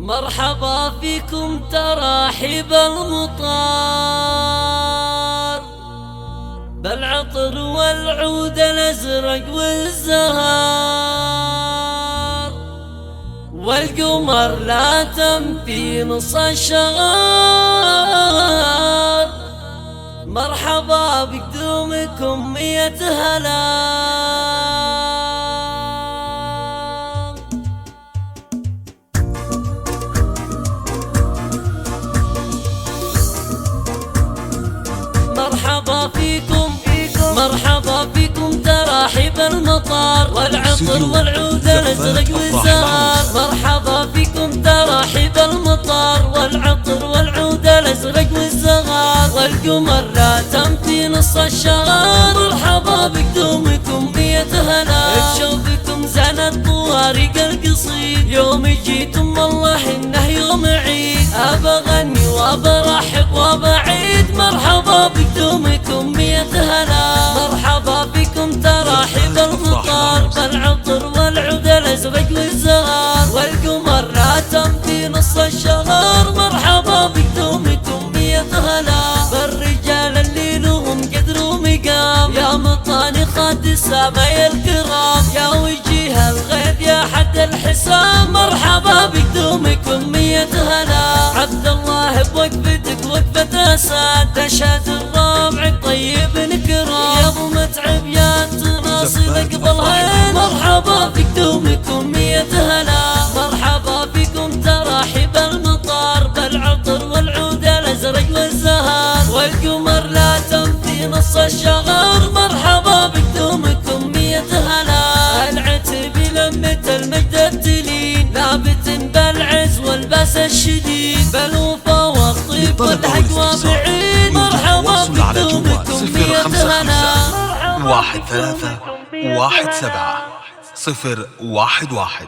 مرحبا فيكم تراحيب المطار، بالعطر والعود الازرق والزهار، والقمر لا تم في نص الشهر. مرحبا بقدومكم 100 هلا. مرحبا فيكم مرحبا فيكم تراحيب المطار، والعطر والعود الازرق والزهار. مرحبا فيكم تراحيب المطار، والعطر والعود الازرق والزهار، والقمر لا تم في نص الشهر. مرحبا بقدومكم 100 هلا، بشوفكم زانت طوارق القصيد، يوم جيتم والله انه يوم عيد، ابغني وبرحب وبعيد. مرحبا بقدومكم 100 هلا. مرحبا بكم تراحيب المطار، بالعطر والعود الازرق والزهار، والقمر لا تم في نص الشهر. مرحبا بقدومكم 100 هلا، بالرجال اللي لهم قدر ومقام، يا مطانخات السامي الكرام، يا وجيه الغيث يا حد الحسام. مرحبا بقدومكم 100 هلا. عبد الله بوقفتك وقفة اسد، تشهد الرابع طيب نكرام، يا ابو متعب يا تناصب قبلها. مرحبا بقدومكم 100 هلا. مرحبا بكم تراحيب المطار، بالعطر والعود الازرق والزهار، والقمر لا تم في نص الشهر. مرحبا بقدومكم 100 هلا. العتب لمة المجد التلين، ثابت بالعز والباس الشديد، بالوفا والطيب والحق وبعيد. مرحبا بقدومكم 100 هلا. 13 17 011